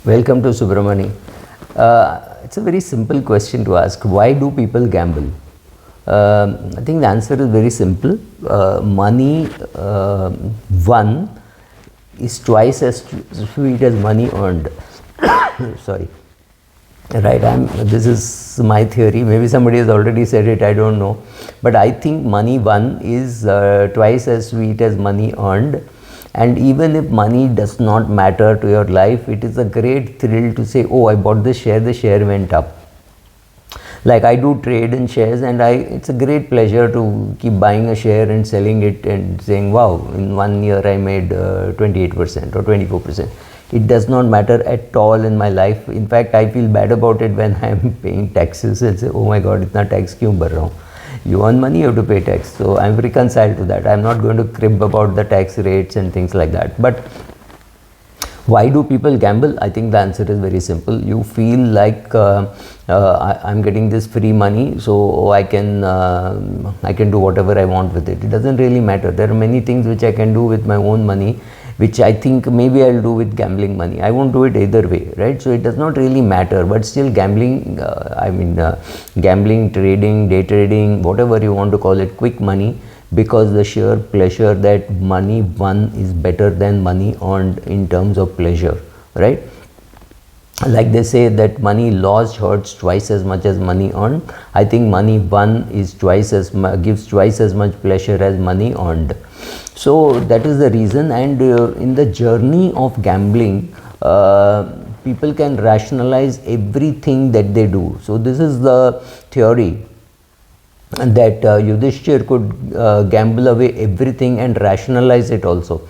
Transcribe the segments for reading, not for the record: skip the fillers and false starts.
Welcome to Subramani. It's a very simple question to ask. Why do people gamble? I think the answer is very simple. Money won is twice as sweet as money earned. Sorry. Right, this is my theory. Maybe somebody has already said it, I don't know. But I think money won is twice as sweet as money earned. And even if money does not matter to your life, it is a great thrill to say, oh, I bought the share went up. Like I do trade in shares, and it's a great pleasure to keep buying a share and selling it and saying, wow, in 1 year I made 28% or 24%. It does not matter at all in my life. In fact, I feel bad about it when I am paying taxes and say, oh my God, itna tax kyun bhar raha hu? You earn money, you have to pay tax. So I'm reconciled to that. I'm not going to crib about the tax rates and things like that. But why do people gamble? I think the answer is very simple. You feel like I'm getting this free money, so I can do whatever I want with it. It doesn't really matter. There are many things which I can do with my own money, which I think maybe I'll do with gambling money. I won't do it either way, right? So it does not really matter, but still gambling, gambling, trading, day trading, whatever you want to call it, quick money, because the sheer pleasure that money won is better than money earned in terms of pleasure, right? Like they say that money lost hurts twice as much as money earned. I think money won is gives twice as much pleasure as money earned. So that is the reason. And in the journey of gambling, people can rationalize everything that they do. So this is the theory that Yudhishthir could gamble away everything and rationalize it also.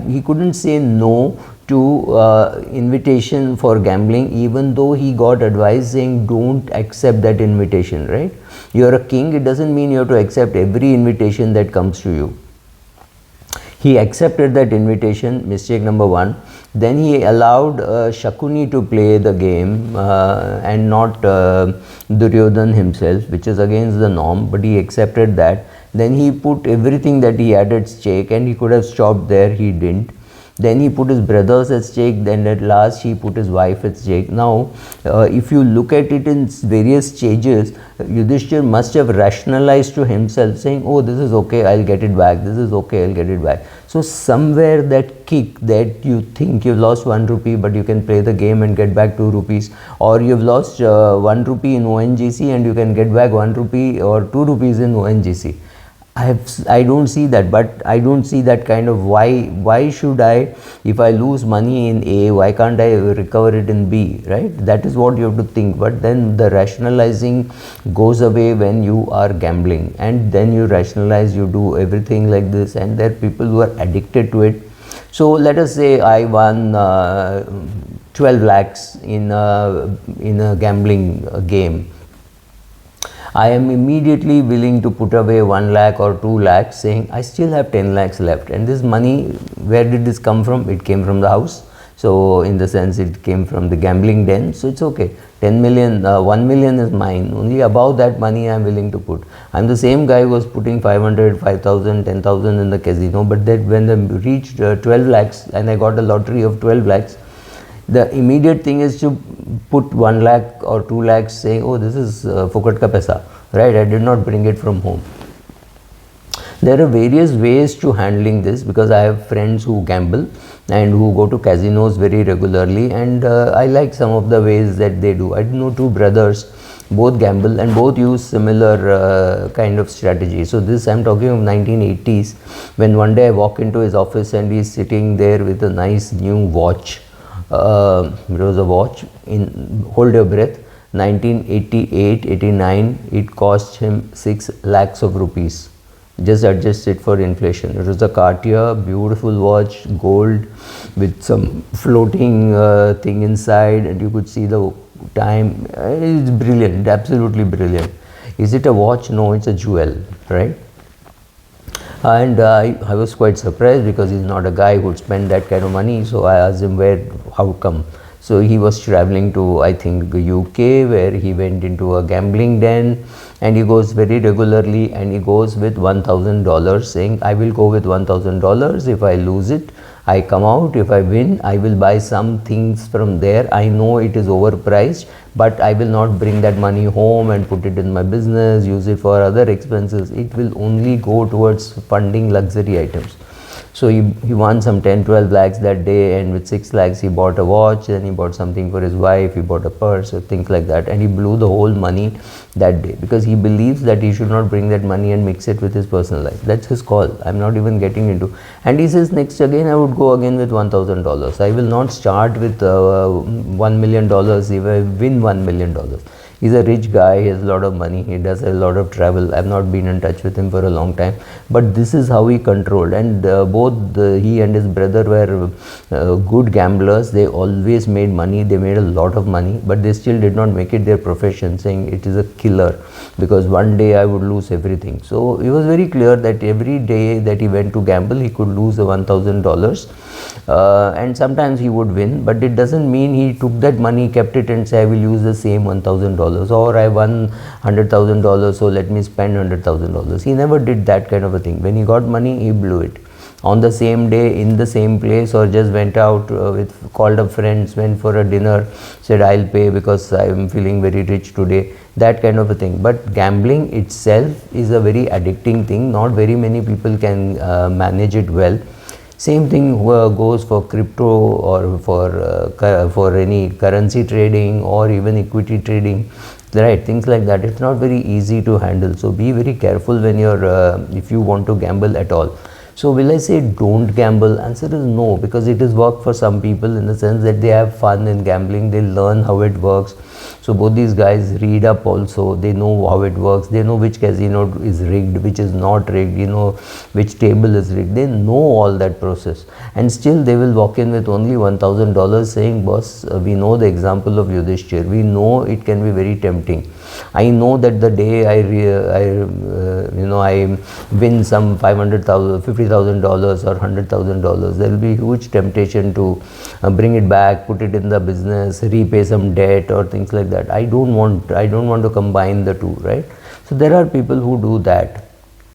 He couldn't say no to invitation for gambling, even though he got advice saying don't accept that invitation, right? You're a king, it doesn't mean you have to accept every invitation that comes to you. He accepted that invitation, mistake number one. Then he allowed Shakuni to play the game and not Duryodhan himself, which is against the norm, but he accepted that. Then he put everything that he had at stake, and he could have stopped there, he didn't. Then he put his brothers at stake, then at last he put his wife at stake. Now, if you look at it in various stages, Yudhishthir must have rationalized to himself saying, oh, this is okay, I'll get it back, this is okay, I'll get it back. So somewhere that kick that you think you've lost 1 rupee, but you can play the game and get back 2 rupees, or you've lost 1 rupee in ONGC and you can get back 1 rupee or 2 rupees in ONGC. I don't see that, but I don't see that kind of why should I, if I lose money in A, why can't I recover it in B, right? That is what you have to think. But then the rationalizing goes away when you are gambling, and then you rationalize, you do everything like this, and there are people who are addicted to it. So let us say I won 12 lakhs in a gambling game. I am immediately willing to put away 1 lakh or 2 lakhs, saying I still have 10 lakhs left. And this money, where did this come from? It came from the house. So in the sense, it came from the gambling den. So it's okay. 10 million, 1 million is mine. Only above that money I am willing to put. I'm the same guy who was putting 500, 5,000, 10,000 in the casino. But then when they reached 12 lakhs and I got a lottery of 12 lakhs, the immediate thing is to put 1 lakh or 2 lakhs, saying, oh, this is Fukat ka paisa, right? I did not bring it from home. There are various ways to handling this, because I have friends who gamble and who go to casinos very regularly, and I like some of the ways that they do. I know 2 brothers, both gamble and both use similar kind of strategy. So this, I'm talking of 1980s, when one day I walk into his office and he's sitting there with a nice new watch. It was a watch, hold your breath, 1988-89, it cost him 6 lakhs of rupees. Just adjust it for inflation. It was a Cartier, beautiful watch, gold, with some floating thing inside, and you could see the time. It's brilliant, absolutely brilliant. Is it a watch? No, it's a jewel, right? And I was quite surprised, because he's not a guy who would spend that kind of money. So I asked him how come. So he was traveling to, I think, UK, where he went into a gambling den, and he goes very regularly, and he goes with $1,000, saying, I will go with $1,000. If I lose it, I come out, if I win, I will buy some things from there. I know it is overpriced, but I will not bring that money home and put it in my business, use it for other expenses. It will only go towards funding luxury items. So he won some 10-12 lakhs that day, and with 6 lakhs he bought a watch, then he bought something for his wife, he bought a purse or things like that, and he blew the whole money that day because he believes that he should not bring that money and mix it with his personal life. That's his call. I'm not even getting into. And he says next again I would go again with $1,000. I will not start with $1 million if I win $1 million. He's a rich guy, he has a lot of money, he does a lot of travel. I've not been in touch with him for a long time, but this is how he controlled. And both he and his brother were good gamblers. They always made money, they made a lot of money, but they still did not make it their profession, saying it is a killer because one day I would lose everything. So he was very clear that every day that he went to gamble, he could lose the $1,000. And sometimes he would win, but it doesn't mean he took that money, kept it and say I will use the same $1,000, or I won $100,000 so let me spend $100,000. He never did that kind of a thing. When he got money, he blew it on the same day, in the same place, or just went out called up friends, went for a dinner, said I'll pay because I am feeling very rich today, that kind of a thing. But gambling itself is a very addicting thing. Not very many people can manage it well. Same thing goes for crypto or for any currency trading or even equity trading, right? Things like that. It's not very easy to handle. So be very careful when you're if you want to gamble at all. So will I say don't gamble? Answer is no, because it is work for some people in the sense that they have fun in gambling. They learn how it works. So both these guys read up also. They know how it works. They know which casino is rigged, which is not rigged, which table is rigged. They know all that process. And still they will walk in with only $1,000 saying, boss, we know the example of Yudhishthir. We know it can be very tempting. I know that the day I win some $500,000, $50,000 or $100,000, there will be huge temptation to bring it back, put it in the business, repay some debt or things like that. I don't want to combine the two, right? So there are people who do that.